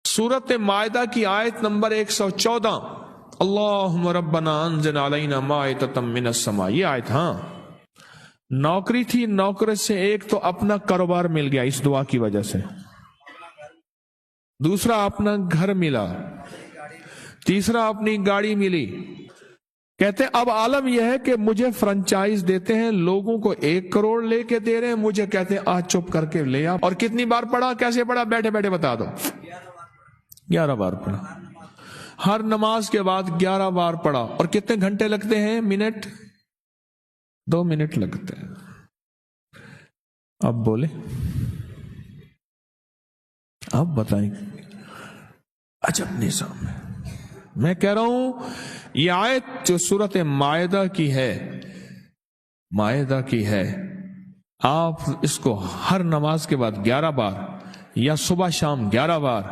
سورت مائدہ کی آیت نمبر 114، اللہم ربنا انزل علینا مائدۃ من السماء، یہ آیت. ہاں نوکری تھی، نوکر سے ایک تو اپنا کاروبار مل گیا اس دعا کی وجہ سے، دوسرا اپنا گھر ملا، تیسرا اپنی گاڑی ملی. کہتے اب عالم یہ ہے کہ مجھے فرنچائز دیتے ہیں، لوگوں کو 1 کروڑ لے کے دے رہے ہیں، مجھے کہتے ہیں آج چپ کر کے لے آ. اور کتنی بار پڑھا، کیسے پڑھا، بیٹھے بیٹھے بتا دو. 11 بار پڑھا، ہر نماز کے بعد 11 بار پڑھا. اور کتنے گھنٹے لگتے ہیں؟ منٹ، 2 منٹ لگتے ہیں. اب بولے، اب بتائیں. عجب نظام ہے. میں کہہ رہا ہوں یہ آیت جو سورت مائدہ کی ہے، مائدہ کی ہے، آپ اس کو ہر نماز کے بعد 11 بار یا صبح شام 11 بار